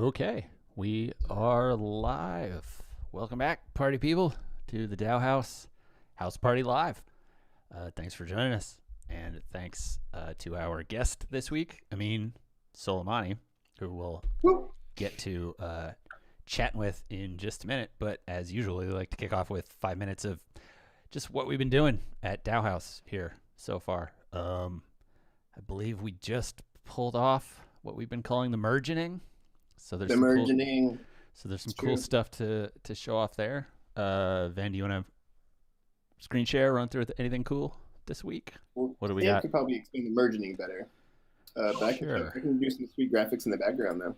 Okay, we are live. Welcome back, party people, to the DAOhaus House Party Live. Thanks for joining us, and thanks to our guest this week, Ameen Soleimani, who we'll get to chatting with in just a minute. But as usual, we like to kick off with 5 minutes of just what we've been doing at DAOhaus here so far. I believe we just pulled off what we've been calling the mergening. So there's some cool stuff to show off there. Van, do you want to screen share, run through anything cool this week? Well, what do we got? I could probably explain the mergening better. But sure. I can do some sweet graphics in the background, though.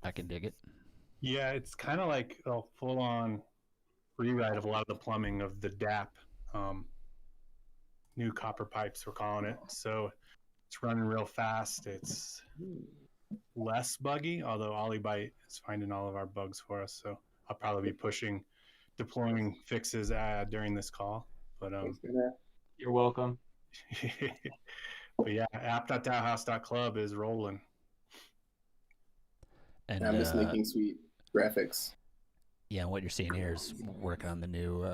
I can dig it. Yeah, it's kind of like a full-on rewrite of a lot of the plumbing of the DAP. New copper pipes, we're calling it. So it's running real fast. It's less buggy, although Olibyte is finding all of our bugs for us. So I'll probably be deploying fixes during this call. But you're welcome. But yeah, app.daohaus.club is rolling. And I'm just making sweet graphics. Yeah, and what you're seeing here is working on the new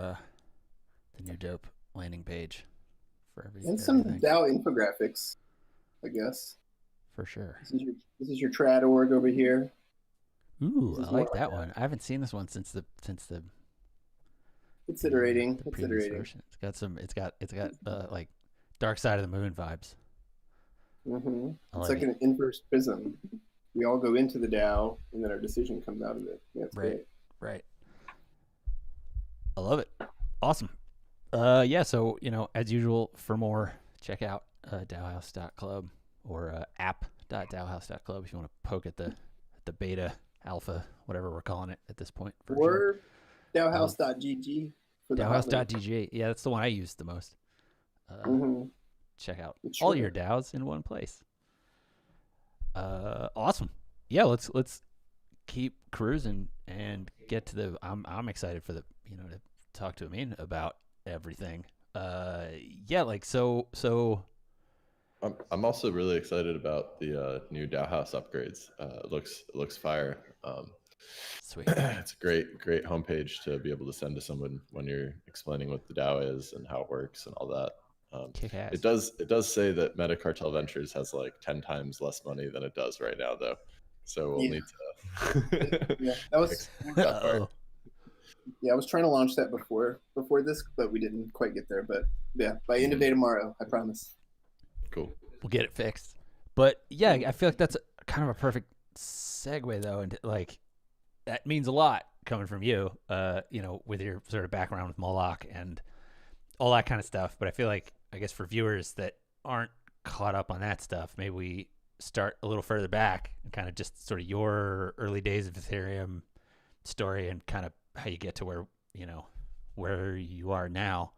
dope landing page for everything. And some DAO infographics, I guess. For sure. This is your trad org over here. Ooh, I like that one. I haven't seen this one since the It's iterating. Version. It's got like Dark Side of the Moon vibes. Mm-hmm. It's like an inverse prism. We all go into the DAO, and then our decision comes out of it. Yeah, it's great. Right. I love it. Awesome. Yeah. So as usual, for more, check out DAOhaus.club or app.daohaus.club if you want to poke at the beta, alpha, whatever we're calling it at this point. Or DAOhaus.gg. DAOhaus.gg. Yeah, that's the one I use the most. Check out all your DAOs in one place. Awesome. Yeah, let's keep cruising and get to the. I'm excited for to talk to Ameen about everything. So. I'm also really excited about the new DAOhaus upgrades. It looks fire. Sweet. It's a great homepage to be able to send to someone when you're explaining what the DAO is and how it works and all that. Kick ass. It does say that Metacartel Ventures has like 10 times less money than it does right now, though. So we'll need to. Yeah, that was. Yeah, I was trying to launch that before this, but we didn't quite get there. But yeah, by end of day tomorrow, I promise. Cool. We'll get it fixed. But yeah, I feel like that's kind of a perfect segue though, and like that means a lot coming from you, with your sort of background with Moloch and all that kind of stuff. But I feel like, I guess for viewers that aren't caught up on that stuff, maybe we start a little further back and kind of just sort of your early days of Ethereum story and kind of how you get to where you are now.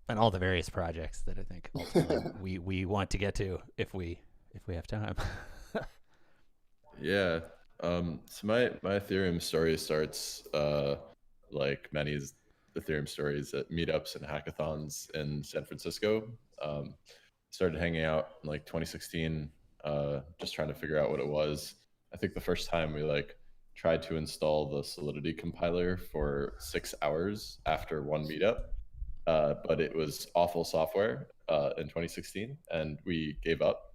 And all the various projects that I think ultimately we want to get to if we have time. Yeah. So my Ethereum story starts like many Ethereum stories at meetups and hackathons in San Francisco. Started hanging out in like 2016, just trying to figure out what it was. I think the first time we tried to install the Solidity compiler for 6 hours after one meetup. But it was awful software in 2016, and we gave up.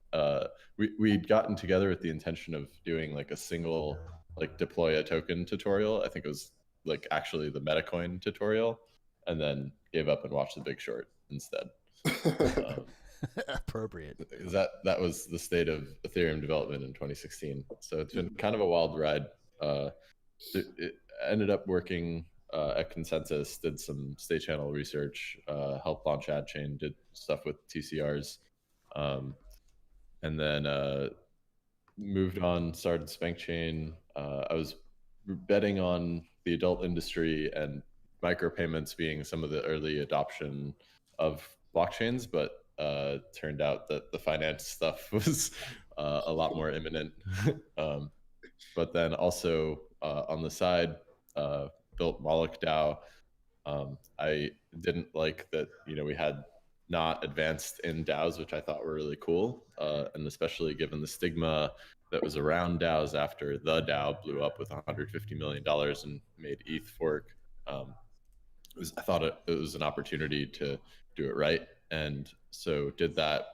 We'd gotten together with the intention of doing like a single deploy a token tutorial. I think it was actually the Metacoin tutorial, and then gave up and watched The Big Short instead. Appropriate. That was the state of Ethereum development in 2016. So it's been kind of a wild ride. It ended up working at Consensus, did some state channel research, helped launch AdChain, did stuff with TCRs, and then moved on, started Spankchain. I was betting on the adult industry and micropayments being some of the early adoption of blockchains, but turned out that the finance stuff was a lot more imminent. But then also on the side, built MolochDAO. I didn't like that, we had not advanced in DAOs, which I thought were really cool. And especially given the stigma that was around DAOs after the DAO blew up with $150 million and made ETH fork. I thought it was an opportunity to do it right, and so did that.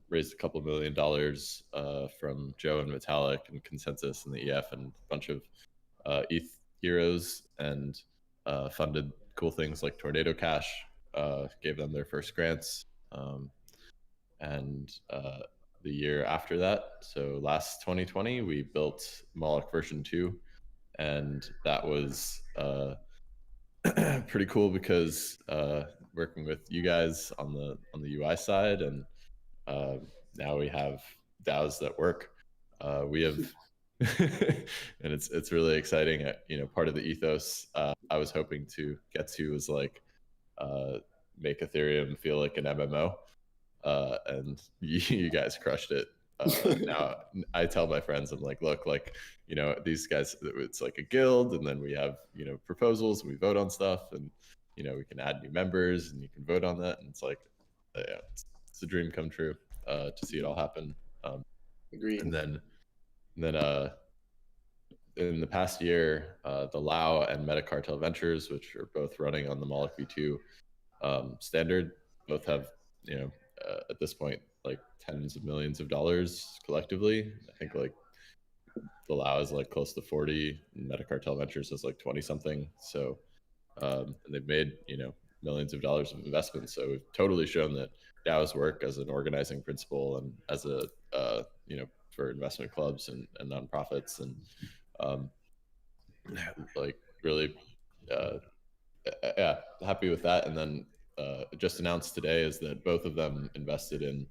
Raised a couple $1 million from Joe and Vitalik and Consensus and the EF and a bunch of ETH heroes, and funded cool things like Tornado Cash, gave them their first grants, and the year after that, so last 2020, we built Moloch version 2, and that was pretty cool because working with you guys on the UI side, and now we have DAOs that work. We have, and it's really exciting. Part of the ethos I was hoping to get to was like make Ethereum feel like an MMO, and you guys crushed it. Now I tell my friends, I'm like, look, like, these guys, it's like a guild, and then we have, proposals, and we vote on stuff, and, we can add new members, and you can vote on that. And it's like, yeah, it's a dream come true to see it all happen. Agreed. And then in the past year, the Lao and Metacartel Ventures, which are both running on the Moloch v2 standard, both have, at this point, like tens of millions of dollars collectively. I think like the Lao is like close to 40, and Metacartel Ventures is like 20 something. So, and they've made, millions of dollars of investment. So we've totally shown that DAOs work as an organizing principle and as a, for investment clubs and nonprofits, and like really, yeah, happy with that. And then just announced today is that both of them invested in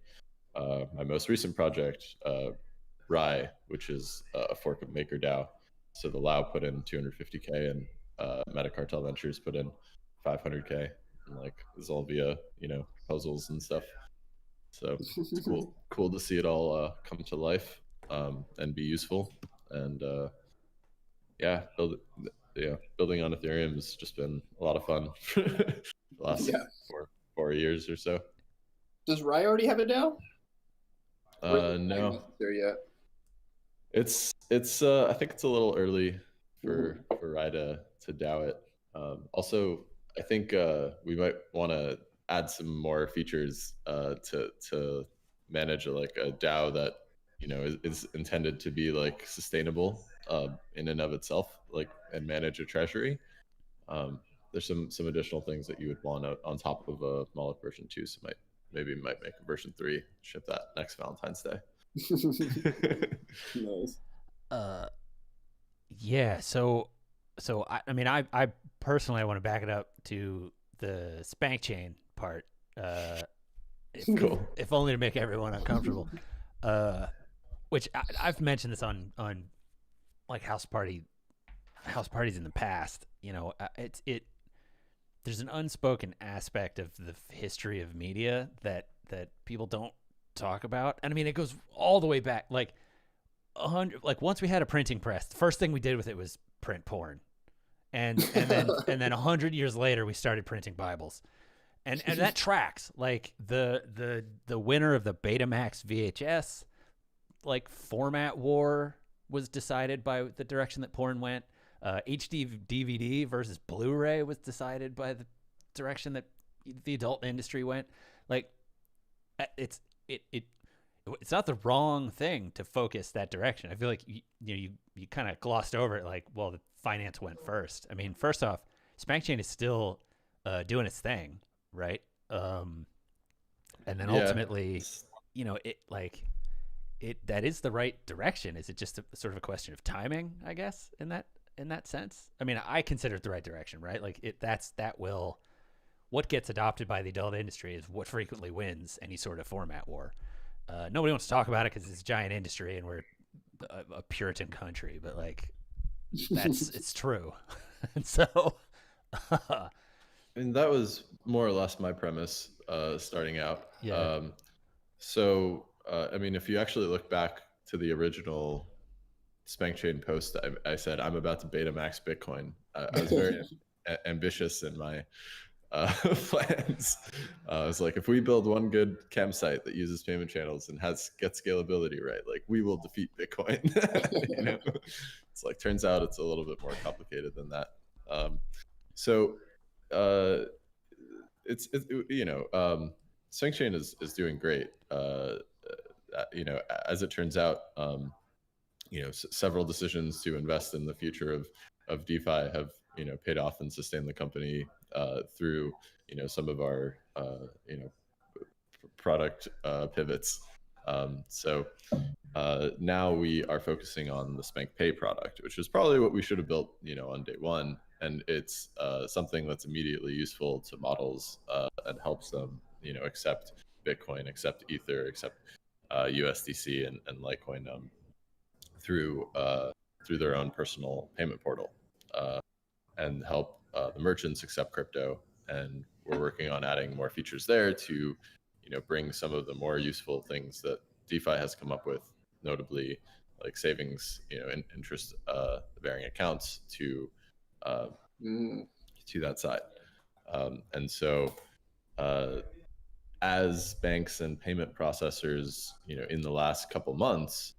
my most recent project, Rye, which is a fork of MakerDAO. So the Lao put in 250K, and Metacartel Ventures put in 500K, and like this all via proposals and stuff. So it's cool to see it all come to life and be useful. And yeah, building on Ethereum has just been a lot of fun the last 4 years or so. Does Rye already have a DAO? No, there yet. It's I think it's a little early for Rye to DAO it. Also, I think we might want to add some more features to manage a DAO that is intended to be like sustainable in and of itself, like, and manage a treasury. There's some additional things that you would want on top of a Moloch version 2. So maybe make a version 3, ship that next Valentine's Day. Nice. Yeah. So I mean, I personally, I want to back it up to the Spankchain part. Cool. If only to make everyone uncomfortable. Which I've mentioned this on like house parties in the past. There's an unspoken aspect of the history of media that people don't talk about. And I mean, it goes all the way back, like 100. Like once we had a printing press, the first thing we did with it was print porn, and then 100 years later we started printing Bibles, and that tracks. Like the winner of the Betamax VHS like format war was decided by the direction that porn went. HD DVD versus Blu-ray was decided by the direction that the adult industry went. Like it's not the wrong thing to focus that direction. I feel like you kind of glossed over it. Like, well, the finance went first. I mean, first off, Spankchain is still doing its thing, right? And then ultimately, that is the right direction. Is it just sort of a question of timing, I guess, in that sense? I mean, I consider it the right direction, right? Like what gets adopted by the adult industry is what frequently wins any sort of format war. Nobody wants to talk about it because it's a giant industry and we're a Puritan country, but like it's true. And so, and that was more or less my premise starting out. Yeah. I mean, if you actually look back to the original Spankchain post, I said I'm about to Betamax Bitcoin. I was very ambitious in my plans. It's like, if we build one good campsite that uses payment channels and gets scalability right, like, we will defeat Bitcoin. You know, it's like, turns out it's a little bit more complicated than that. So you know, Spankchain is doing great. You know, as it turns out, you know, several decisions to invest in the future of DeFi have, you know, paid off and sustained the company through, you know, some of our you know, product pivots. So now we are focusing on the Spank Pay product, which is probably what we should have built, you know, on day one. And it's something that's immediately useful to models and helps them, you know, accept Bitcoin, accept Ether, accept USDC and Litecoin through their own personal payment portal, and help the merchants accept crypto. And we're working on adding more features there to, you know, bring some of the more useful things that DeFi has come up with, notably like savings, you know, interest bearing accounts to that side. And so as banks and payment processors, you know, in the last couple months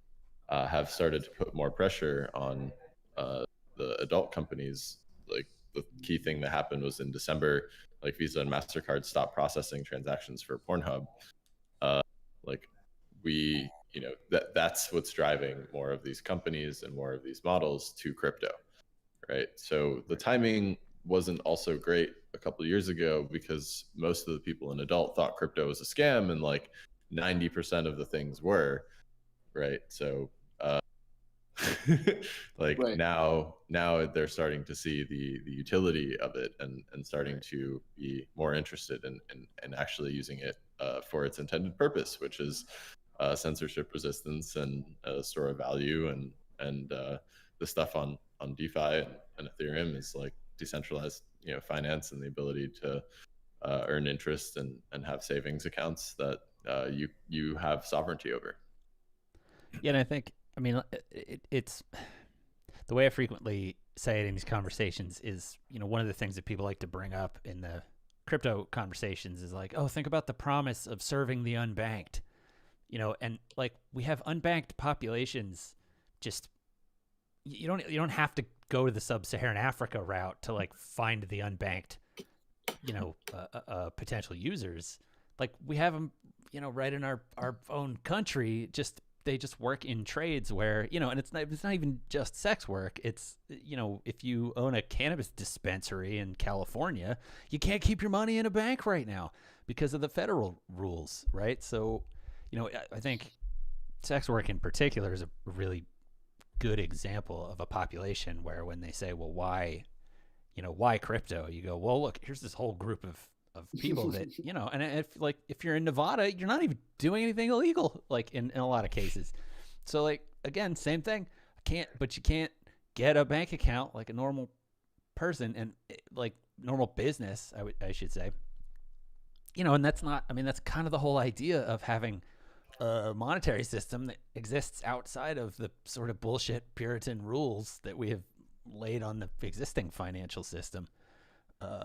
have started to put more pressure on the adult companies, like, the key thing that happened was in December, like, Visa and MasterCard stopped processing transactions for Pornhub. Like, we, you know, that's what's driving more of these companies and more of these models to crypto, right? So the timing wasn't also great a couple of years ago, because most of the people in adult thought crypto was a scam, and like 90% of the things were, right? So like, Right. now they're starting to see the utility of it, and starting to be more interested in actually using it for its intended purpose, which is censorship resistance and store of value, and the stuff on DeFi and Ethereum is like decentralized, you know, finance, and the ability to earn interest and have savings accounts that you have sovereignty over. Yeah, and I think, I mean, it's the way I frequently say it in these conversations is, you know, one of the things that people like to bring up in the crypto conversations is like, oh, think about the promise of serving the unbanked, you know, and like, we have unbanked populations. Just, you don't have to go to the sub-Saharan Africa route to like find the unbanked, you know, potential users. Like, we have them, you know, right in our own country. They just work in trades where, you know, and it's not even just sex work. It's, you know, if you own a cannabis dispensary in California, you can't keep your money in a bank right now because of the federal rules, right? So, you know, I think sex work in particular is a really good example of a population where, when they say, well, why crypto? You go, well, look, here's this whole group of people that, you know, and if you're in Nevada, you're not even doing anything illegal, like, in a lot of cases. So, like, again, same thing. But you can't get a bank account like a normal person, and like normal business, I should say. You know, and that's kind of the whole idea of having a monetary system that exists outside of the sort of bullshit Puritan rules that we have laid on the existing financial system.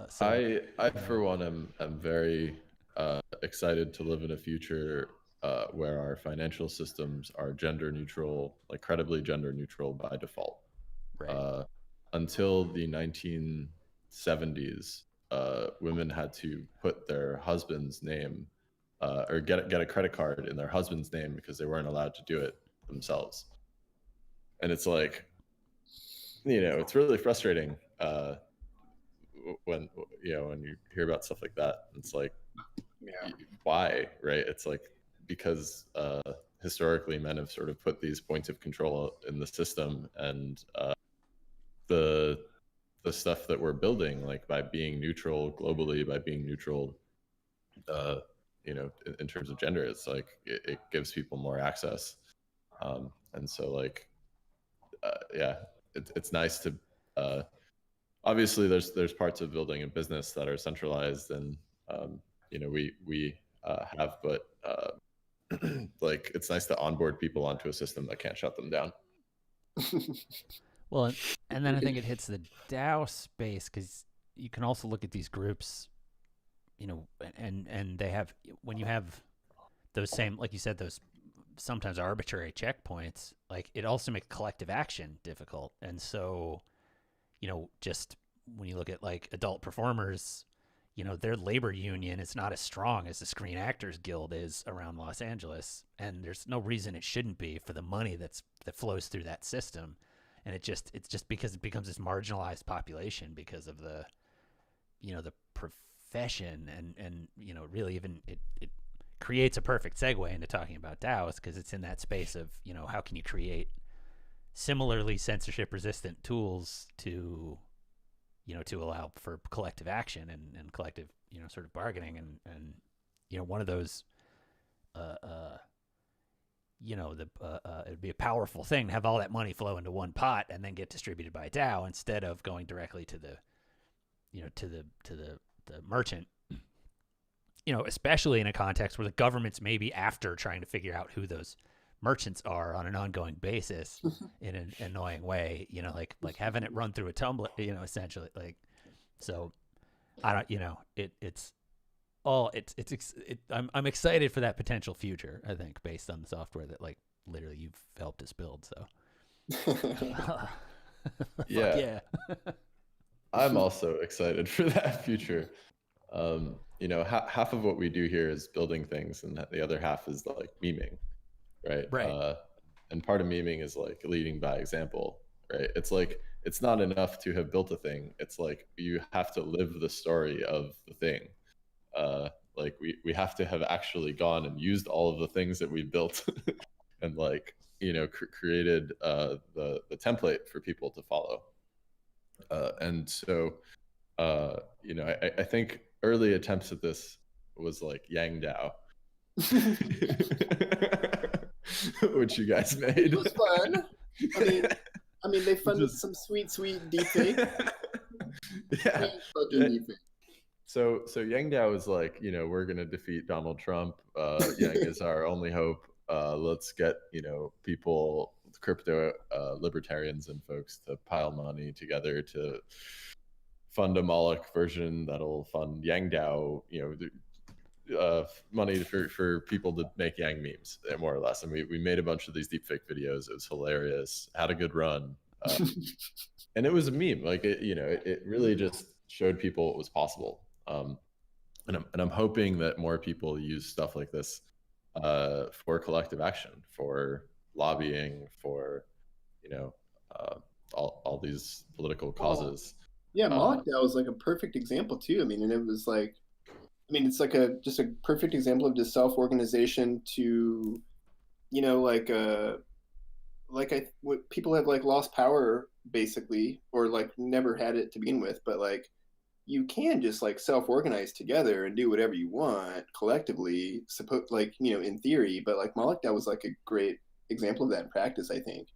So, I for one am very excited to live in a future where our financial systems are gender neutral, like credibly gender neutral by default. right. Until the 1970s, women had to put their husband's name or get a credit card in their husband's name because they weren't allowed to do it themselves. And it's like, you know, it's really frustrating when you hear about stuff like that. It's like, Yeah. why, right? It's like, because historically men have sort of put these points of control in the system, and the stuff that we're building, like, by being neutral globally, by being neutral you know, in terms of gender, it's like it gives people more access. And so, like, yeah, it's nice to obviously there's parts of building a business that are centralized, and you know, we have, but like, it's nice to onboard people onto a system that can't shut them down. Well, and then I think it hits the DAO space, because you can also look at these groups, and they have, when you have those same, like you said, those sometimes arbitrary checkpoints, like it also makes collective action difficult. And so, just when you look at like adult performers, their labor union is not as strong as the Screen Actors Guild is around Los Angeles, and there's no reason it shouldn't be for the money that flows through that system. And it's just because it becomes this marginalized population because of the profession, and really even it creates a perfect segue into talking about DAOs, because it's in that space of how can you create similarly censorship resistant tools to to allow for collective action and collective, sort of bargaining. And one of those, it'd be a powerful thing to have all that money flow into one pot and then get distributed by DAO instead of going directly to the, to the merchant, especially in a context where the government's maybe after trying to figure out who those merchants are on an ongoing basis in an annoying way, like having it run through a tumbler, essentially. Like, so I don't, I'm excited for that potential future, I think, based on the software that like literally you've helped us build. So yeah. I'm also excited for that future. Half of what we do here is building things, and the other half is like memeing. Right. And part of memeing is like leading by example, right? It's like, it's not enough to have built a thing. It's like, you have to live the story of the thing. Like we have to have actually gone and used all of the things that we built and like, created the template for people to follow. And so, I think early attempts at this was like Yang DAO. Which you guys made. It was fun. I mean, they funded some sweet deepfake. Yeah. So Yang DAO is like, we're gonna defeat Donald Trump. Yang is our only hope. Let's get people, crypto libertarians and folks, to pile money together to fund a Moloch version that'll fund Yang DAO. Money for people to make Yang memes, more or less. And we made a bunch of these deepfake videos. It was hilarious. Had a good run, and it was a meme. Like it really just showed people what was possible. And I'm hoping that more people use stuff like this for collective action, for lobbying, for all these political causes. Yeah, MolochDAO was like a perfect example too. I mean, and it was like, it's like just a perfect example of just self-organization to, people have like lost power basically, or like never had it to begin with, but like you can just like self-organize together and do whatever you want collectively, in theory. But like MolochDAO was like a great example of that in practice, I think.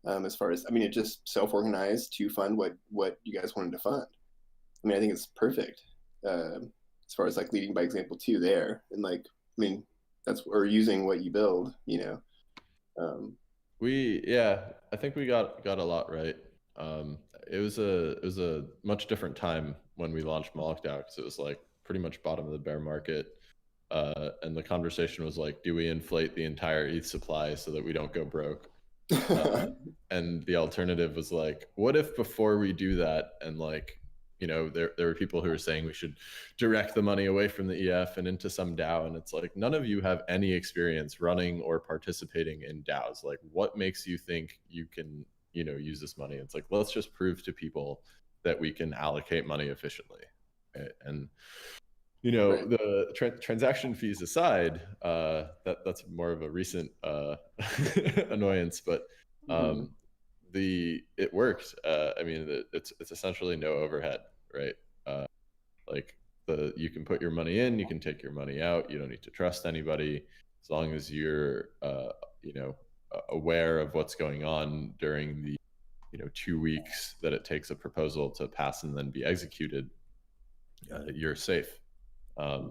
As far as, it just self-organized to fund what you guys wanted to fund. I think it's perfect. As far as like leading by example too there, and like, that's, or using what you build, I think we got a lot right. It was a much different time when we launched MolochDAO, because it was like pretty much bottom of the bear market, and the conversation was like, do we inflate the entire ETH supply so that we don't go broke? And the alternative was like, what if before we do that, and like, there were people who were saying we should direct the money away from the EF and into some DAO. And it's like, none of you have any experience running or participating in DAOs. Like, what makes you think you can, use this money? It's like, let's just prove to people that we can allocate money efficiently. Right? And, right. The transaction fees aside, that's more of a recent annoyance, but it works. It's essentially no overhead, right? You can put your money in, you can take your money out. You don't need to trust anybody, as long as you're aware of what's going on during the 2 weeks that it takes a proposal to pass and then be executed. You're safe. I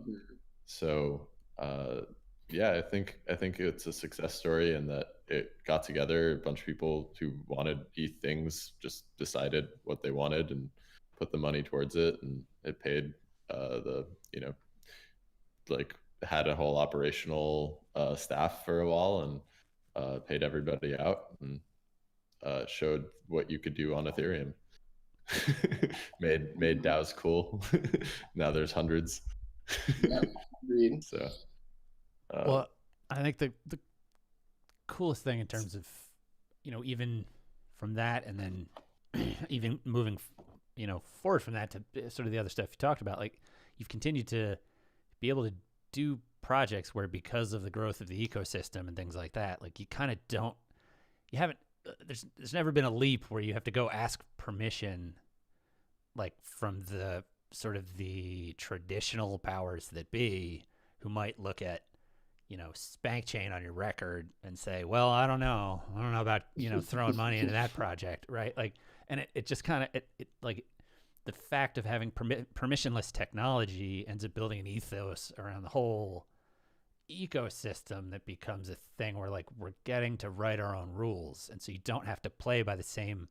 think it's a success story, and that it got together. A bunch of people who wanted ETH things just decided what they wanted and put the money towards it, and it paid the like had a whole operational staff for a while and paid everybody out and showed what you could do on Ethereum. made DAOs cool. Now there's hundreds. Yeah, agreed. So well, I think the coolest thing in terms of, you know, even from that and then even moving, you know, forward from that to sort of the other stuff you talked about, like you've continued to be able to do projects where because of the growth of the ecosystem and things like that, like you kind of haven't, there's never been a leap where you have to go ask permission, like from the sort of the traditional powers that be, who might look at, you know, Spankchain on your record and say, well, I don't know about, you know, throwing money into that project, right? Like, and it just kind of, it like the fact of having permissionless technology ends up building an ethos around the whole ecosystem that becomes a thing where like we're getting to write our own rules, and so you don't have to play by the same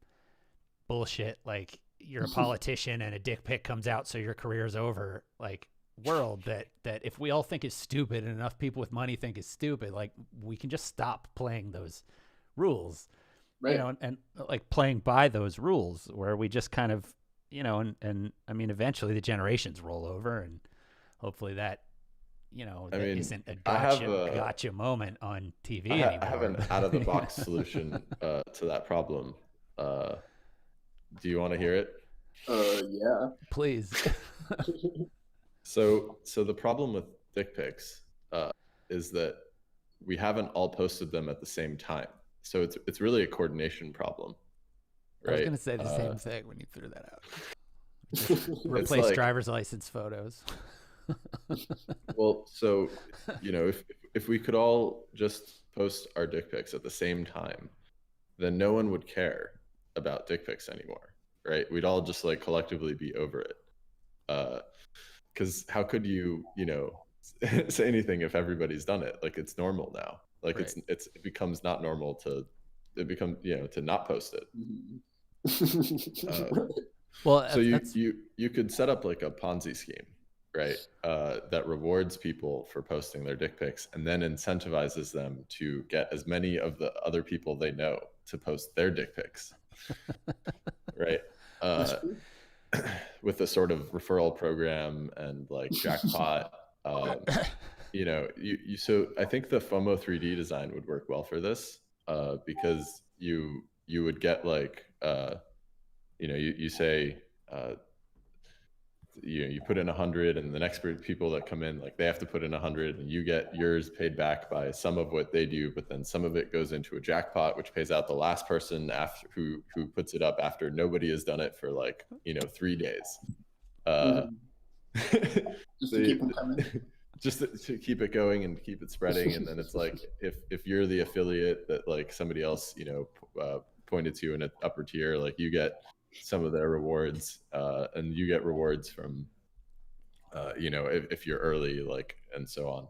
bullshit like you're a politician and a dick pic comes out so your career's over like world that if we all think is stupid and enough people with money think is stupid, like we can just stop playing those rules, right? You know, and like playing by those rules where we just kind of, you know, and I mean eventually the generations roll over and hopefully that, you know, that isn't a gotcha moment on TV anymore. I have an out-of-the-box solution to that problem. Do you want to hear it? Yeah. Please. So the problem with dick pics is that we haven't all posted them at the same time. So it's really a coordination problem, right? I was going to say the same thing when you threw that out. Just replace driver's license photos. Well, so, you know, if we could all just post our dick pics at the same time, then no one would care about dick pics anymore, right? We'd all just like collectively be over it. Because how could you know, say anything if everybody's done it? Like it's normal now. Like right. It becomes not normal to not post it. Well, so you could set up like a Ponzi scheme, right? That rewards people for posting their dick pics and then incentivizes them to get as many of the other people they know to post their dick pics, right? With a sort of referral program and like jackpot, you know, so I think the FOMO 3D design would work well for this, because you would get like, you know, you say, you put in 100 and the next group of people that come in, like they have to put in 100 and you get yours paid back by some of what they do, but then some of it goes into a jackpot, which pays out the last person after who puts it up after nobody has done it for like, you know, 3 days. Just to keep them coming. Just to keep it going and keep it spreading. And then it's like, if you're the affiliate that like somebody else, you know, pointed to in an upper tier, like you get some of their rewards, and you get rewards from, you know, if you're early, like, and so on.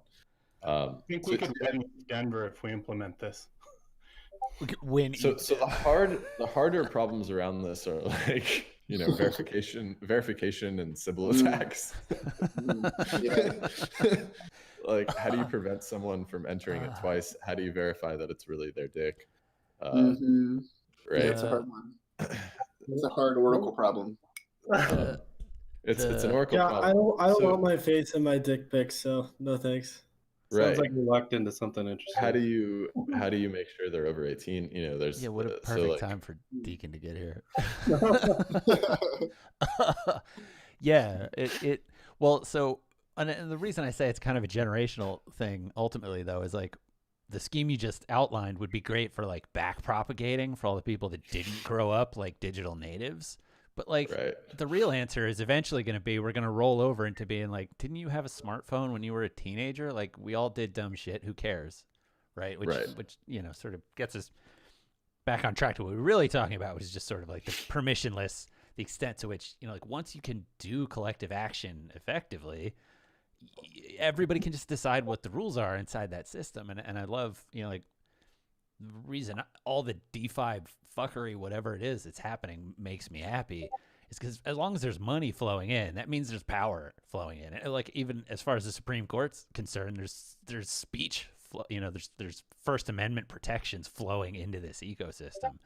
I think we could win Denver if we implement this. So the harder problems around this are like, you know, verification and Sybil attacks. Like, how do you prevent someone from entering it twice? How do you verify that it's really their dick? Right. Yeah, it's a hard one. It's a hard Oracle problem. It's an Oracle problem. I don't want my face in my dick pics, so no thanks. Right. Sounds like you're locked into something interesting. How do you make sure they're over 18? You know, there's what a perfect time for Deacon to get here. Yeah, well, so and the reason I say it's kind of a generational thing ultimately though is like the scheme you just outlined would be great for like back propagating for all the people that didn't grow up like digital natives. But like the real answer is eventually going to be we're going to roll over into being like, didn't you have a smartphone when you were a teenager? Like we all did dumb shit. Who cares? Right. Which, you know, sort of gets us back on track to what we're really talking about, which is just sort of like the permissionless, the extent to which, you know, like once you can do collective action effectively, everybody can just decide what the rules are inside that system. And I love, you know, like the reason all the DeFi fuckery, whatever it is that's happening makes me happy is because as long as there's money flowing in, that means there's power flowing in. And like even as far as the Supreme Court's concerned, there's speech, there's First Amendment protections flowing into this ecosystem,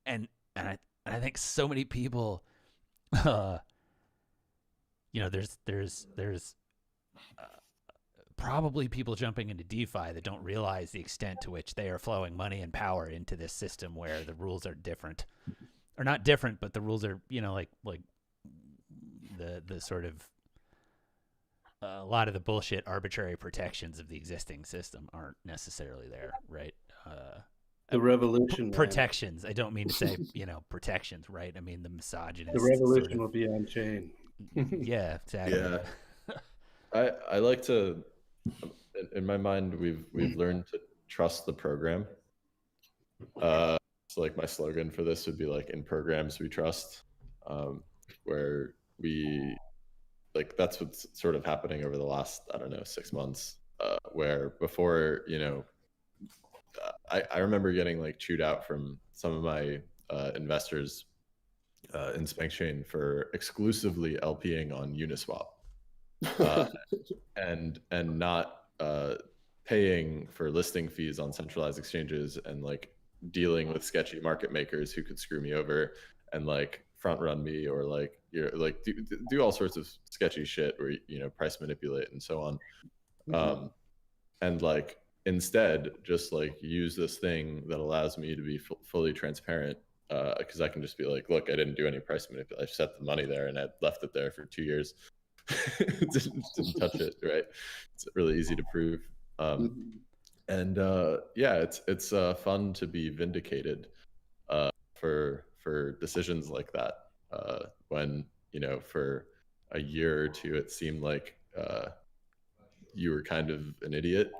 and I think so many people, there's probably people jumping into DeFi that don't realize the extent to which they are flowing money and power into this system where the rules are different, or not different, but the rules are, like the sort of a lot of the bullshit arbitrary protections of the existing system aren't necessarily there, right? The revolution. Protections. I don't mean to say, protections, right? I mean the misogynist. The revolution sort of, will be on chain. Yeah, exactly. Yeah. I like to, in my mind, we've learned to trust the program. So like my slogan for this would be like, in programs we trust, where we, like, that's what's sort of happening over the last, I don't know, 6 months, where before, I remember getting like chewed out from some of my investors in Spankchain for exclusively LPing on Uniswap, and not paying for listing fees on centralized exchanges, and like dealing with sketchy market makers who could screw me over and like front run me, or like do all sorts of sketchy shit, or price manipulate and so on. And like instead just like use this thing that allows me to be fully transparent, because I can just be like, look, I didn't do any price manipulation. I set the money there and I left it there for 2 years. didn't touch it, right? It's really easy to prove. And it's fun to be vindicated for decisions like that, when for a year or two it seemed like you were kind of an idiot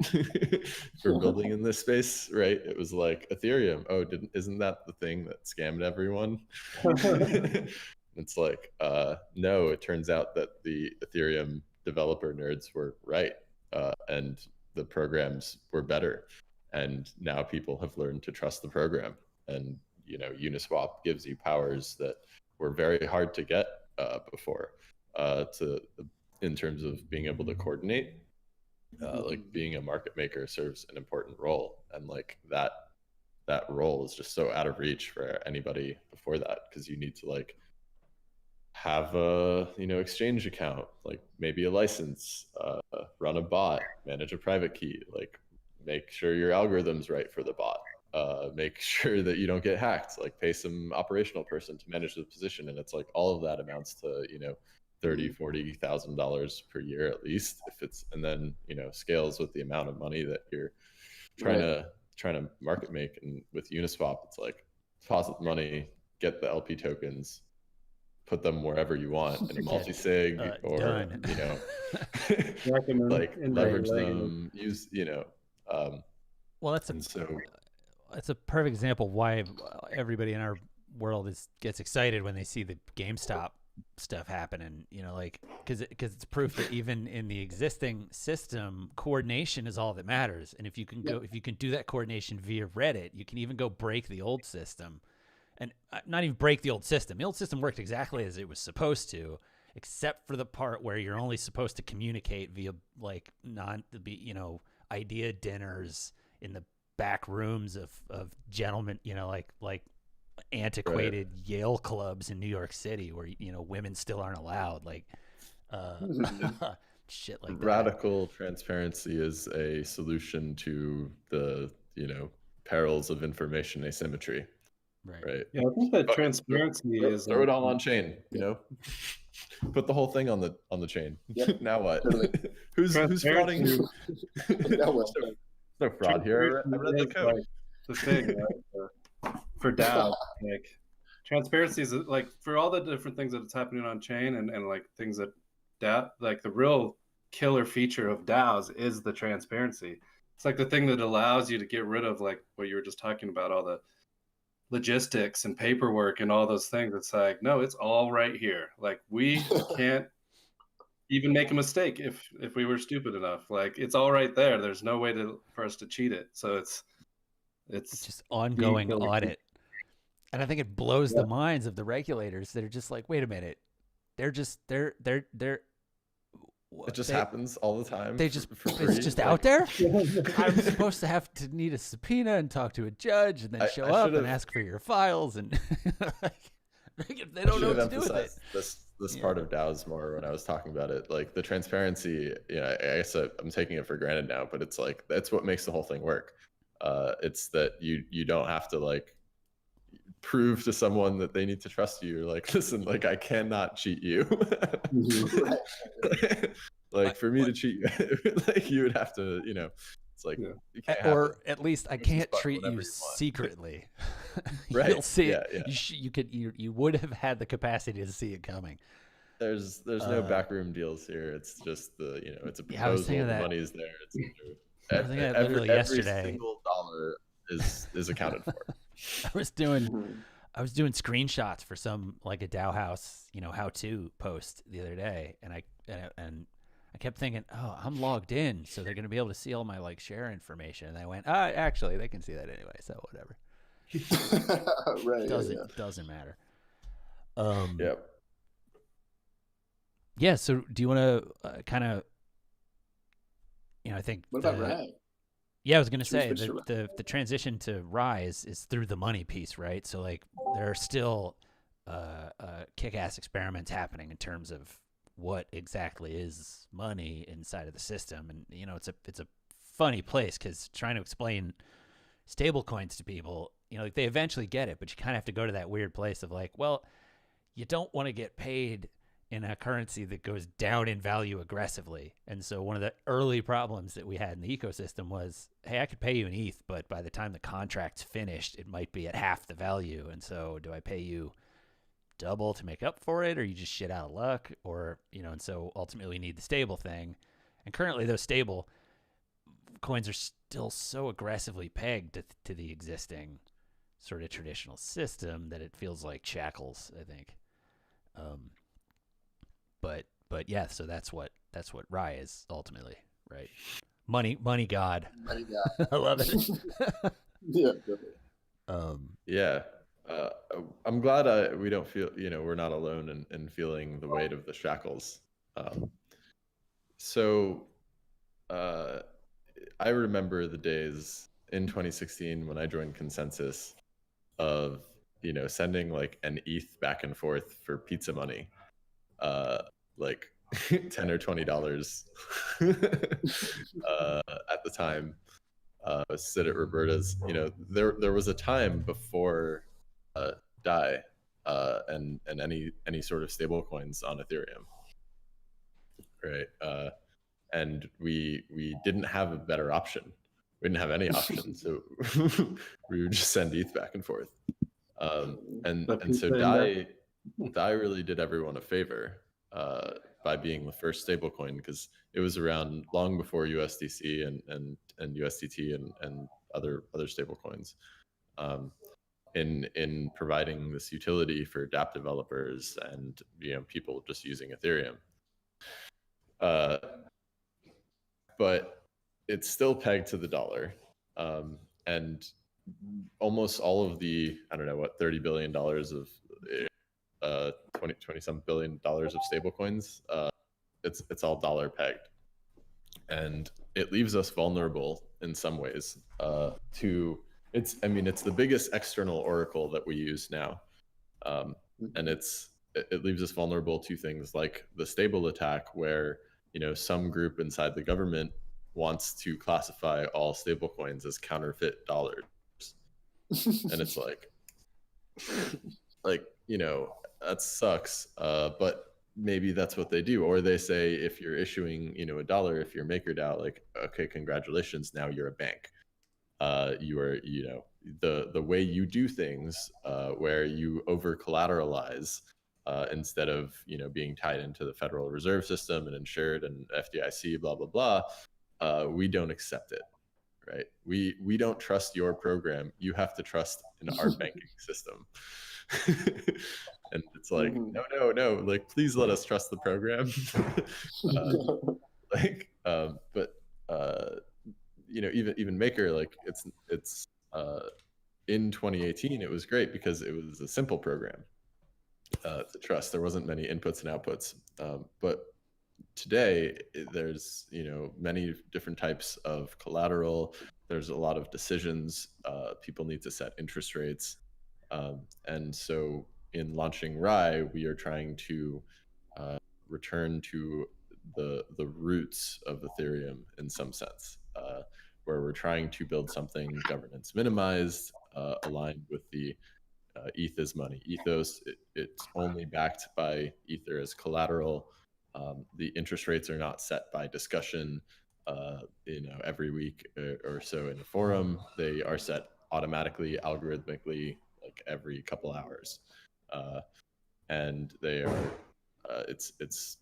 for building in this space, right? It was like Ethereum. Oh, isn't that the thing that scammed everyone? It's like, no, it turns out that the Ethereum developer nerds were right, and the programs were better. And now people have learned to trust the program. And, Uniswap gives you powers that were very hard to get before, in terms of being able to coordinate. Like being a market maker serves an important role, and like that role is just so out of reach for anybody before that, because you need to like have a exchange account, like maybe a license, run a bot, manage a private key, like make sure your algorithm's right for the bot, make sure that you don't get hacked, like pay some operational person to manage the position. And it's like all of that amounts to $30,000-$40,000 per year at least, if it's, and then scales with the amount of money that you're trying to market make. And with Uniswap, it's like deposit the money, get the LP tokens, put them wherever you want in a multi-sig, or like leverage them, use well, that's a perfect example why everybody in our world gets excited when they see the GameStop stuff happening, because it's proof that even in the existing system, coordination is all that matters. And if you can do that coordination via Reddit, you can even go break the old system, and not even break the old system. The old system worked exactly as it was supposed to, except for the part where you're only supposed to communicate via like idea dinners in the back rooms of gentlemen, like antiquated Yale clubs in New York City where women still aren't allowed, like shit like that. Radical transparency is a solution to the perils of information asymmetry, right? Yeah, I think that transparency is throw it all on chain, put the whole thing on the chain. Yep. Now what? Totally. who's frauding you? No fraud here. I read the code. Like the thing, right? For DAO, like transparency is like for all the different things that's happening on chain, and like things that DAO, like the real killer feature of DAOs is the transparency. It's like the thing that allows you to get rid of like what you were just talking about, all the logistics and paperwork and all those things. It's like, no, it's all right here. Like we can't even make a mistake if we were stupid enough. Like it's all right there. There's no way for us to cheat it. So it's just ongoing audit. And I think it blows the minds of the regulators that are just like, wait a minute, they're It just happens all the time. They just for free. it's just out there. I'm supposed to have to need a subpoena and talk to a judge and then show up and ask for your files, and they don't know what to do with it. This part of DAOs more when I was talking about it, like the transparency. I guess I'm taking it for granted now, but it's like that's what makes the whole thing work. It's that you don't have to like prove to someone that they need to trust you. You're like, listen, like I cannot cheat you. Like for me to cheat you, like you would have to, it's like, you can't or at least I can't treat you secretly. Right? You'll see it. Yeah. You would have had the capacity to see it coming. There's no backroom deals here. It's just it's a proposal. I was thinking the that. Money's there. I was thinking that literally yesterday. Every single dollar is accounted for. I was doing screenshots for some like a DAOhaus, how-to post the other day, and I kept thinking, oh, I'm logged in, so they're gonna be able to see all my like share information. And I went, actually, they can see that anyway, so whatever. Right. Doesn't matter. Yep. Yeah. So do you want to kind of, I think. What about Rai? Yeah, I was going to say the transition to Rise is through the money piece, right? So like there are still kick-ass experiments happening in terms of what exactly is money inside of the system, and it's a funny place because trying to explain stablecoins to people, like they eventually get it, but you kind of have to go to that weird place of like, well, you don't want to get paid in a currency that goes down in value aggressively. And so one of the early problems that we had in the ecosystem was, hey, I could pay you in ETH, but by the time the contract's finished, it might be at half the value. And so do I pay you double to make up for it, or you just shit out of luck? Or, and so ultimately we need the stable thing. And currently those stable coins are still so aggressively pegged to the existing sort of traditional system that it feels like shackles, I think. But yeah, so that's what Rai is ultimately, right? Money God. Money God. I love it. Yeah. Yeah. I'm glad we don't feel, we're not alone in feeling the weight of the shackles. I remember the days in 2016 when I joined Consensus of, sending like an ETH back and forth for pizza money. Like $10 or $20 at the time. Sit at Roberta's. There was a time before DAI and any sort of stable coins on Ethereum, right? And we didn't have a better option. We didn't have any option, so we would just send ETH back and forth. And so DAI really did everyone a favor by being the first stablecoin, because it was around long before USDC and USDT and other stablecoins, in providing this utility for dApp developers and people just using Ethereum. But it's still pegged to the dollar, and almost all of the $30 billion of 20-some billion dollars of stablecoins, it's all dollar pegged, and it leaves us vulnerable in some ways it's the biggest external oracle that we use now, and it leaves us vulnerable to things like the stable attack, where some group inside the government wants to classify all stablecoins as counterfeit dollars. And it's like that sucks, but maybe that's what they do. Or they say, if you're issuing a dollar, if you're MakerDAO, like, okay, congratulations, now you're a bank. You are the way you do things, where you over collateralize, instead of being tied into the Federal Reserve System and insured and FDIC, blah blah blah. We don't accept it, right? We don't trust your program. You have to trust in our banking system. And it's like, no, like, please let us trust the program. But even Maker, like, it's in 2018, it was great because it was a simple program to trust. There wasn't many inputs and outputs. But today, there's many different types of collateral. There's a lot of decisions. People need to set interest rates. And so in launching Rye, we are trying to return to the roots of Ethereum in some sense, where we're trying to build something governance minimized, aligned with the ETH is money ethos. It's only backed by Ether as collateral. The interest rates are not set by discussion, every week or so in a forum. They are set automatically, algorithmically, like every couple hours, and they are. It's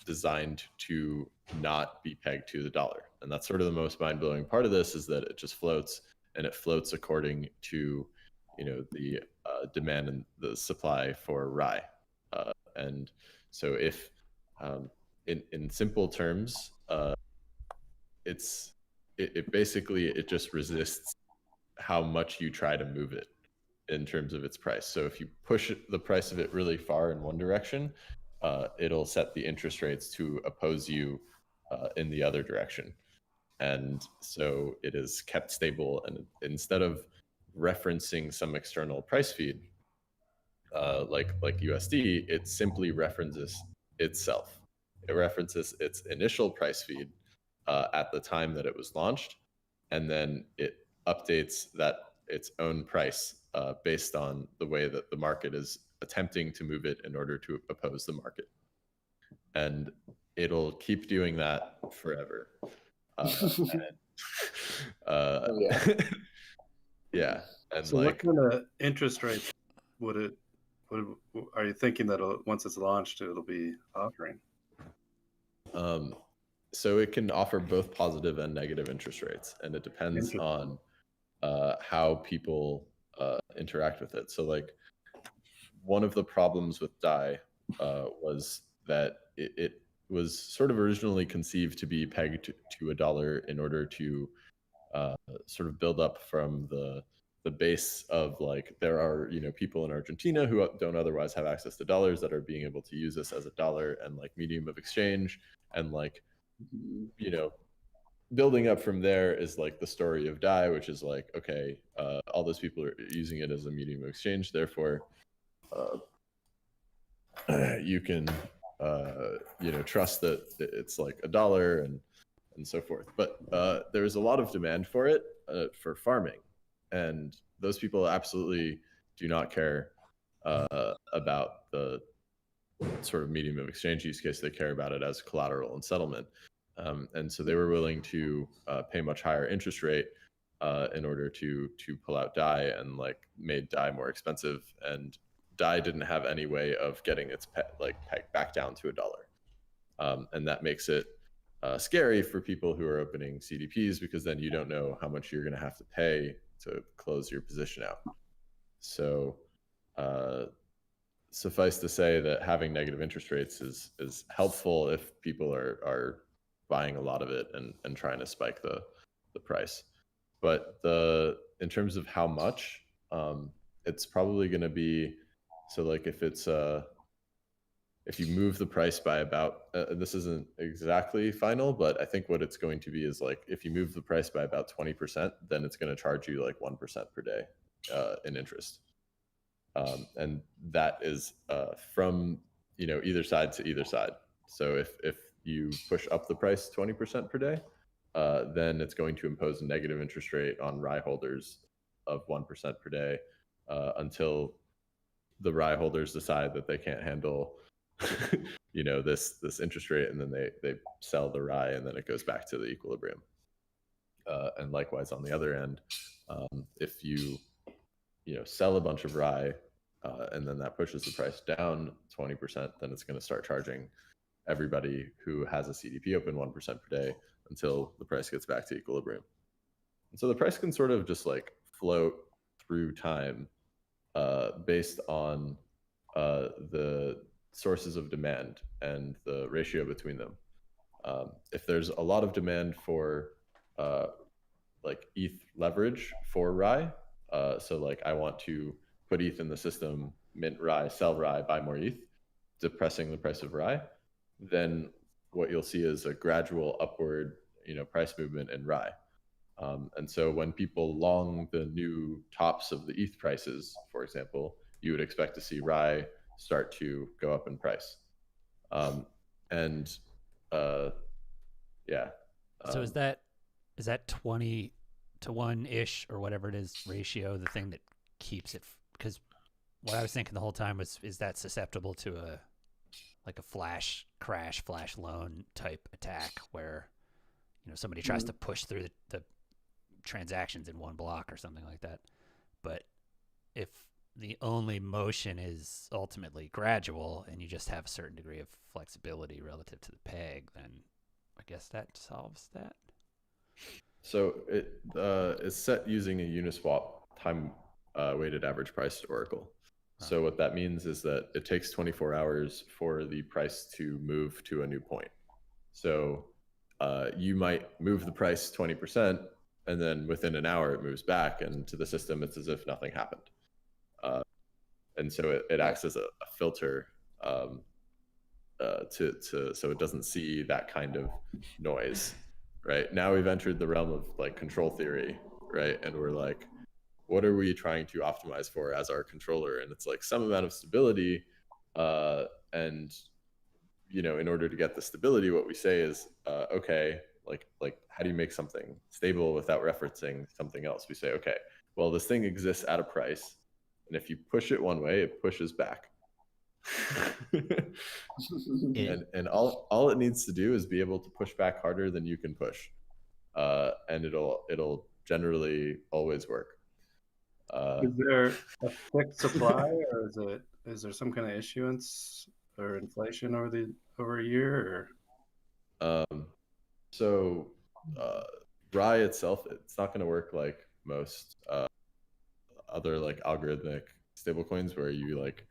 designed to not be pegged to the dollar, and that's sort of the most mind-blowing part of this, is that it just floats, and it floats according to the demand and the supply for Rye. And so if in simple terms, it basically just resists how much you try to move it in terms of its price. So if you push the price of it really far in one direction, it'll set the interest rates to oppose you in the other direction. And so it is kept stable, and instead of referencing some external price feed like USD, it simply references itself. It references its initial price feed at the time that it was launched, and then it updates that its own price based on the way that the market is attempting to move it in order to oppose the market. And it'll keep doing that forever. Yeah. Yeah. And so what kind of interest rate are you thinking that once it's launched, it'll be offering? So it can offer both positive and negative interest rates, and it depends on how people interact with it. So like one of the problems with DAI was that it was sort of originally conceived to be pegged to $1 in order to sort of build up from the base of like, there are people in Argentina who don't otherwise have access to dollars that are being able to use this as a dollar and like medium of exchange, and like building up from there is like the story of DAI, which is like, okay, all those people are using it as a medium of exchange, therefore you can trust that it's like $1 and so forth. But there's a lot of demand for it for farming, and those people absolutely do not care about the sort of medium of exchange use case. They care about it as collateral and settlement. And so they were willing to pay much higher interest rate in order to pull out DAI, and like made DAI more expensive. And DAI didn't have any way of getting its peg back down to $1. And that makes it scary for people who are opening CDPs, because then you don't know how much you're going to have to pay to close your position out. So suffice to say that having negative interest rates is helpful if people are buying a lot of it and trying to spike the price. But in terms of how much, it's probably going to be, so like if it's if you move the price by about, this isn't exactly final, but I think what it's going to be is like, if you move the price by about 20%, then it's going to charge you like 1% per day in interest. And that is from either side to either side. So if you push up the price 20% per day, then it's going to impose a negative interest rate on Rye holders of 1% per day until the Rye holders decide that they can't handle this interest rate, and then they sell the Rye, and then it goes back to the equilibrium. And likewise on the other end, if you sell a bunch of Rye and then that pushes the price down 20%, then it's going to start charging everybody who has a CDP open 1% per day until the price gets back to equilibrium. And so the price can sort of just like float through time based on the sources of demand and the ratio between them. If there's a lot of demand for like ETH leverage for Rye, So like I want to put ETH in the system, mint Rye, sell Rye, buy more ETH, depressing the price of Rye, then what you'll see is a gradual upward, price movement in Rye. And so when people long the new tops of the ETH prices, for example, you would expect to see Rye start to go up in price. So is that 20 to 1 ish or whatever it is ratio the thing that keeps it? Because what I was thinking the whole time was, is that susceptible to a flash crash, flash loan type attack where somebody tries to push through the transactions in one block or something like that? But if the only motion is ultimately gradual and you just have a certain degree of flexibility relative to the peg, then I guess that solves that. So it is set using a Uniswap time weighted average price oracle. So what that means is that it takes 24 hours for the price to move to a new point. So you might move the price 20%, and then within an hour it moves back, and to the system it's as if nothing happened. And so it acts as a filter so it doesn't see that kind of noise. Right now we've entered the realm of like control theory, right? And we're like, what are we trying to optimize for as our controller? And it's like some amount of stability. And in order to get the stability, what we say is, okay, like how do you make something stable without referencing something else? We say, okay, well, this thing exists at a price, and if you push it one way, it pushes back. and all it needs to do is be able to push back harder than you can push, and it'll generally always work. Is there a fixed supply, or is there some kind of issuance or inflation over a year? Or so Rye itself, it's not going to work like most other like algorithmic stablecoins where you like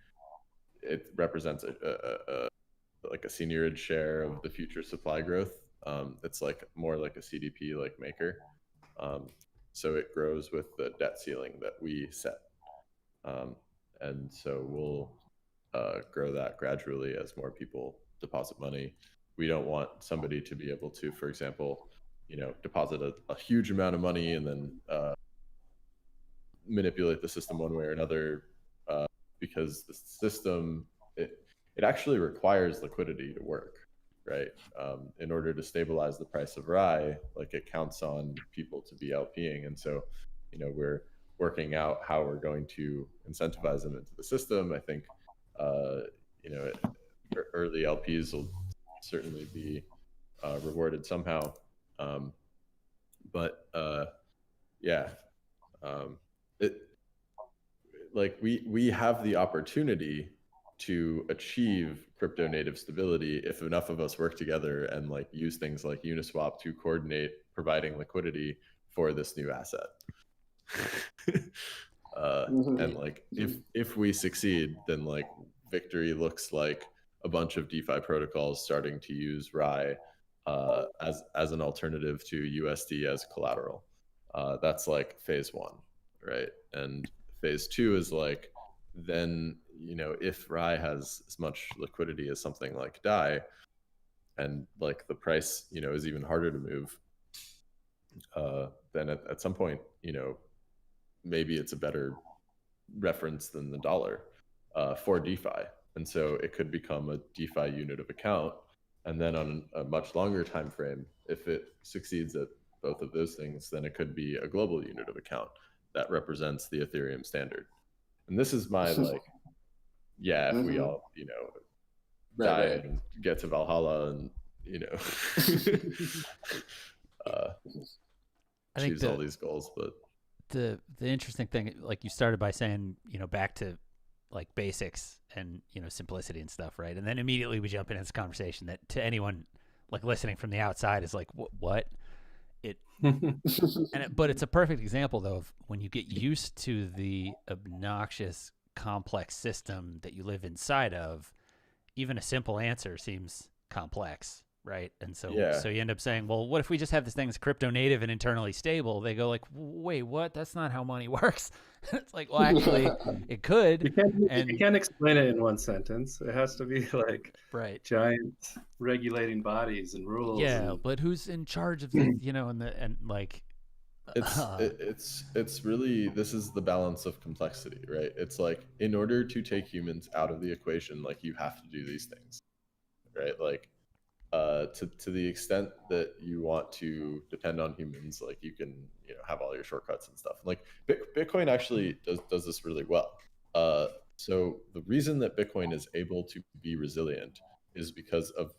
it represents a seigniorage share of the future supply growth. It's like more like a CDP like maker. So it grows with the debt ceiling that we set. And so we'll grow that gradually as more people deposit money. We don't want somebody to be able to, for example, deposit a huge amount of money and then manipulate the system one way or another, because the system, it actually requires liquidity to work, right? In order to stabilize the price of Rye, like it counts on people to be LPing. And so, we're working out how we're going to incentivize them into the system. I think, early LPs will certainly be rewarded somehow. We have the opportunity to achieve crypto native stability if enough of us work together and like use things like Uniswap to coordinate providing liquidity for this new asset. And like if we succeed, then like victory looks like a bunch of DeFi protocols starting to use Rye as an alternative to USD as collateral. That's like phase 1, right? And phase 2 is like, then if Rye has as much liquidity as something like DAI, and like the price is even harder to move, then at some point maybe it's a better reference than the dollar for DeFi, and so it could become a DeFi unit of account. And then on a much longer time frame, if it succeeds at both of those things, then it could be a global unit of account that represents the Ethereum standard. And this is my like, if we all die and get to Valhalla and achieve all these goals. But the interesting thing, like you started by saying, back to like basics and simplicity and stuff, right? And then immediately we jump into this conversation that to anyone like listening from the outside is like, what? But it's a perfect example though of when you get used to the obnoxious complex system that you live inside of, even a simple answer seems complex, right? And so Yeah. so you end up saying, well, what if we just have this thing that's crypto native and internally stable? They go like, wait, what? That's not how money works. It's like, well, actually, it could. You can't explain it in one sentence. It has to be like right. giant regulating bodies and rules. Yeah, and... but who's in charge of the, and like, it's really, this is the balance of complexity, right? It's like, in order to take humans out of the equation, like, you have to do these things, right? Like, to the extent that you want to depend on humans, like, you can, have all your shortcuts and stuff. Like, Bitcoin actually does this really well. So the reason that Bitcoin is able to be resilient is because of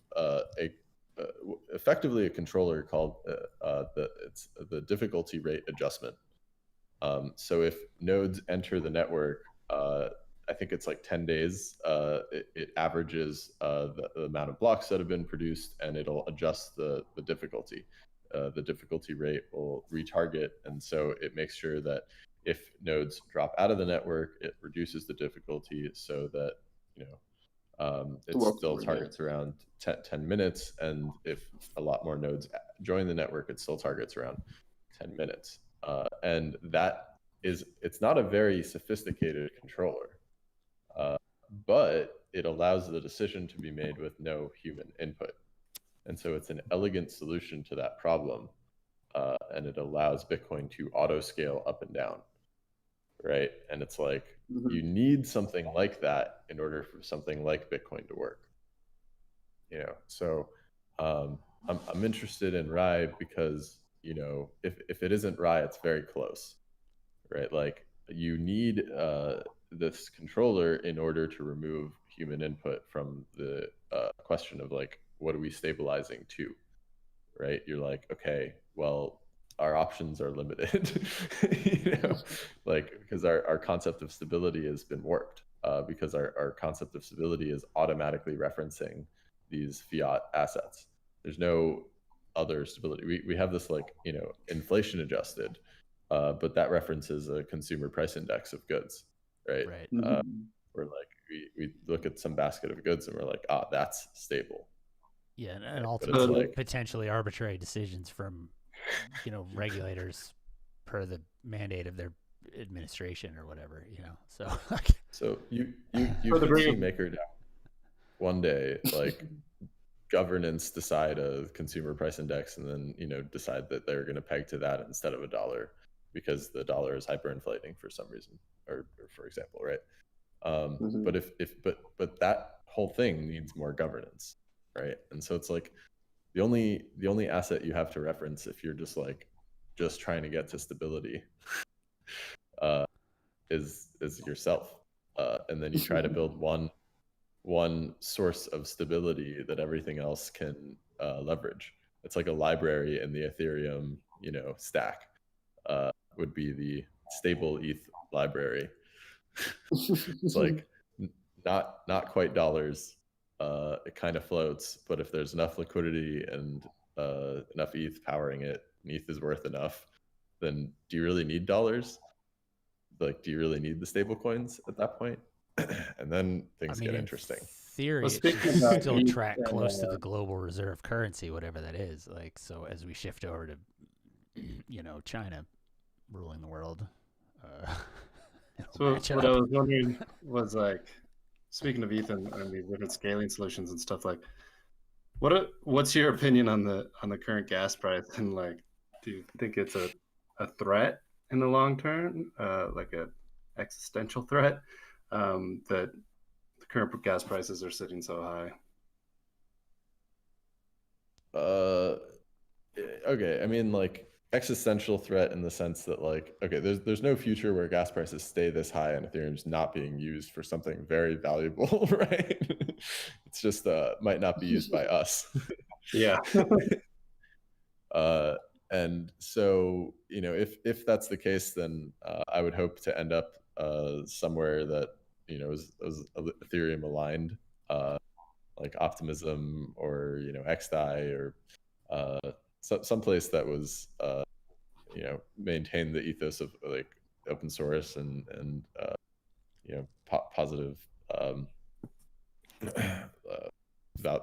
effectively a controller called the difficulty rate adjustment. So if nodes enter the network, I think it's like 10 days, it averages the amount of blocks that have been produced, and it'll adjust the difficulty. The difficulty rate will retarget, and so it makes sure that if nodes drop out of the network, it reduces the difficulty so that it still targets around 10 minutes, and if a lot more nodes join the network, it still targets around 10 minutes. And it's not a very sophisticated controller, but it allows the decision to be made with no human input. And so it's an elegant solution to that problem, and it allows Bitcoin to auto scale up and down, right? And it's like, you need something like that in order for something like Bitcoin to work. So I'm interested in Rye because, if it isn't Rye, it's very close, right? Like, you need this controller in order to remove human input from the question of, like, what are we stabilizing to, right? You're like, okay, well, our options are limited, like, because our concept of stability has been warped, because our concept of stability is automatically referencing these fiat assets. There's no other stability. We have this, like, inflation adjusted, but that references a consumer price index of goods, right? We're like, we look at some basket of goods and we're like, that's stable. Yeah, and ultimately, like, potentially arbitrary decisions from, regulators per the mandate of their administration or whatever, So you could see MakerDAO one day, like, governance decide a consumer price index, and then decide that they're going to peg to that instead of $1 because the dollar is hyperinflating for some reason, or for example, right? But that whole thing needs more governance, right? And so it's like, the only asset you have to reference if you're just trying to get to stability is yourself, and then you try to build one source of stability that everything else can leverage. It's like a library in the Ethereum stack would be the stable ETH library. It's like not quite dollars. It kind of floats, but if there's enough liquidity and enough ETH powering it, and ETH is worth enough, then do you really need dollars? Like, do you really need the stable coins at that point? And then things get interesting. In theory, it should still track close to the global reserve currency, whatever that is. Like, so as we shift over to, China ruling the world. So what I was wondering was, like, speaking of ETH and the different scaling solutions and stuff, like, what's your opinion on the current gas price, and, like, do you think it's a threat in the long term, like a existential threat, that the current gas prices are sitting so high? Okay, I mean, like, existential threat in the sense that, like, okay, there's no future where gas prices stay this high and Ethereum's not being used for something very valuable, right? It's just might not be used by us. Yeah. And so, if that's the case, then I would hope to end up somewhere that is Ethereum aligned, like Optimism or XDAI, or someplace that was maintain the ethos of, like, open source and positive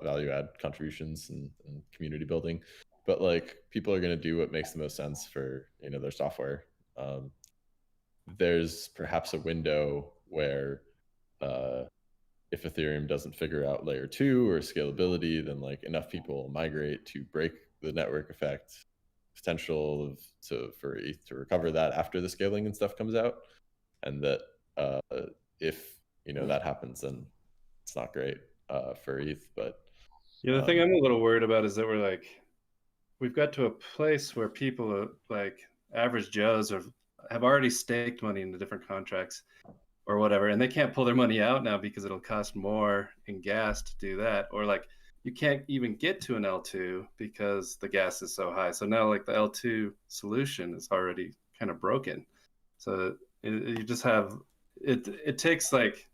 value add contributions and community building, but like people are going to do what makes the most sense for their software. There's perhaps a window where if Ethereum doesn't figure out layer 2 or scalability, then like enough people migrate to break the network effect potential for ETH to recover that after the scaling and stuff comes out, and that if that happens, then it's not great for ETH. But the thing I'm a little worried about is that we've got to a place where people like average Joes have already staked money into different contracts or whatever, and they can't pull their money out now because it'll cost more in gas to do that, or like you can't even get to an L2 because the gas is so high. So now like the L2 solution is already kind of broken. So you just have it takes like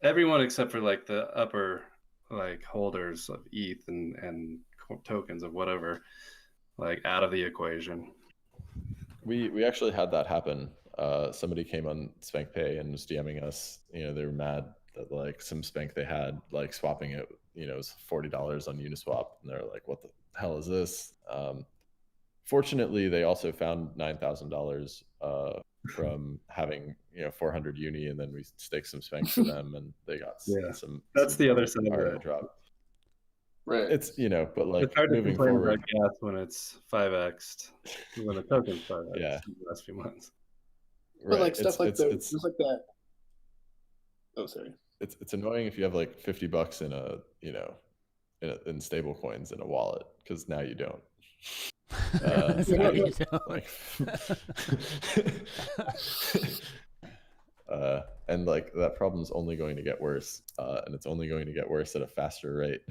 everyone except for like the upper like holders of ETH and tokens of whatever like out of the equation. We actually had that happen. Somebody came on SpankPay and was DMing us. They were mad that like some Spank they had, like swapping it, it was $40 on Uniswap, and they're like, what the hell is this? Fortunately, they also found $9,000 from having 400 uni, and then we staked some Spank for them, and they got some. That's the other side of it. Drop. Right. It's but like it's hard moving to complain forward, about gas when it's 5x, when the token's 5x Yeah. in the last few months. But like stuff like that, it's just like that. Oh, sorry. It's annoying if you have like $50 in in stable coins in a wallet, because now you don't. Now you don't. Like, and like that problem's only going to get worse, and it's only going to get worse at a faster rate.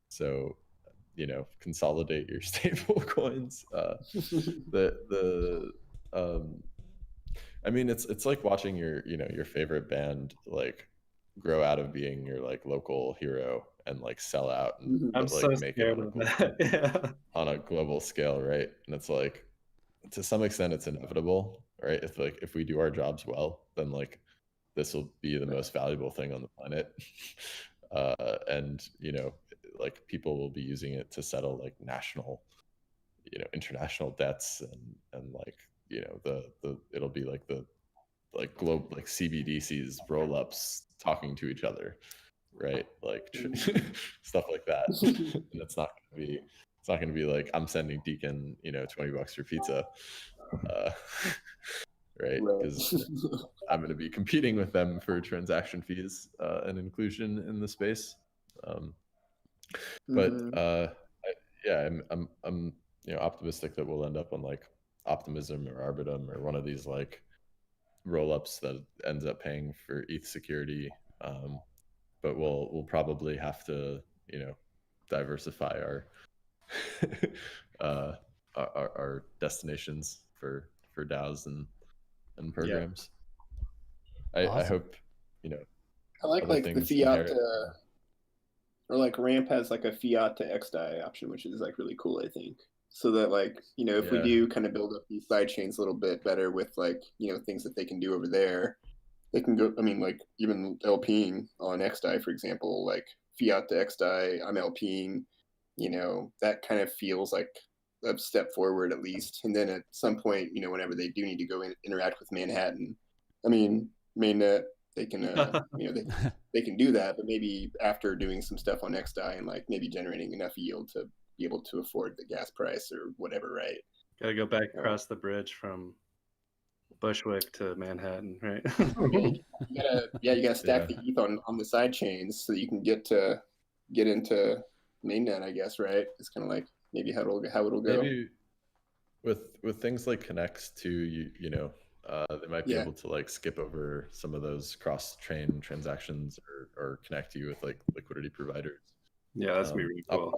So, consolidate your stable coins. I mean, it's like watching your favorite band like grow out of being your like local hero and like sell out and I'm like so make scared it of that. on a global scale, right? And it's like, to some extent, it's inevitable, right? If we do our jobs well, then like this will be the most valuable thing on the planet, and like people will be using it to settle like national, international debts, and like it'll be like the globe, like CBDCs, roll-ups talking to each other, right? Like stuff like that. And it's not gonna be like I'm sending Deacon $20 for pizza, right? Because I'm gonna be competing with them for transaction fees and inclusion in the space. But I'm optimistic that we'll end up on like Optimism or Arbitrum or one of these like roll-ups that ends up paying for ETH security. But we'll probably have to diversify our destinations for DAOs and programs. Awesome. I hope I like the fiat or like Ramp has like a fiat to XDAI option, which is like really cool, I think. So that like, if we do kind of build up these side chains a little bit better with like, things that they can do over there, they can go, I mean, like even LPing on XDAI, for example, like fiat to XDAI, I'm LPing, that kind of feels like a step forward at least. And then at some point, whenever they do need to go interact with Manhattan, I mean, mainnet, they can, they can do that, but maybe after doing some stuff on XDAI and like maybe generating enough yield to be able to afford the gas price or whatever, right? Gotta go back across the bridge from Bushwick to Manhattan, right? you gotta stack the ETH on the side chains so that you can get into mainnet, I guess, right? It's kind of like maybe how it'll go. Maybe with things like connects to they might be able to like skip over some of those cross-chain transactions or connect you with like liquidity providers. Yeah, that's be really cool.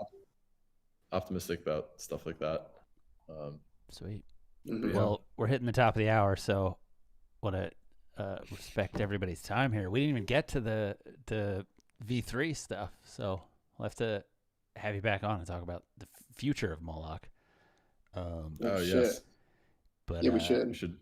Optimistic about stuff like that. Sweet. Well, we're hitting the top of the hour, so want to respect everybody's time here. We didn't even get to the V3 stuff, so we'll have to have you back on and talk about the future of Moloch. Yes. But we should.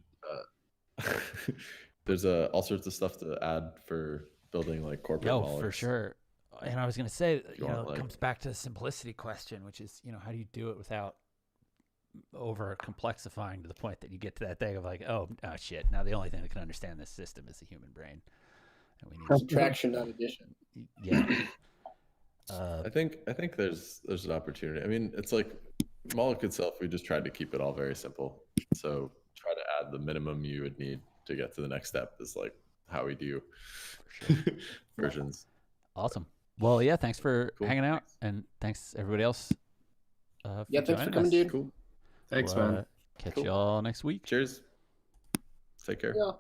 There's all sorts of stuff to add for building like corporate Molochs. For sure. And I was going to say, you want, it like- comes back to the simplicity question, which is, how do you do it without over complexifying to the point that you get to that thing of like, oh shit, now the only thing that can understand this system is the human brain, and we need Subtraction, not addition. yeah. I think there's an opportunity. I mean, it's like Moloch itself. We just tried to keep it all very simple. So try to add the minimum you would need to get to the next step is like how we do versions. Awesome. Well, yeah, thanks for Cool. hanging out, and thanks everybody else. Yeah, thanks for joining coming, us. dude. Cool. Thanks, We'll, man. catch Cool. y'all next week. Cheers. Take care. Yeah.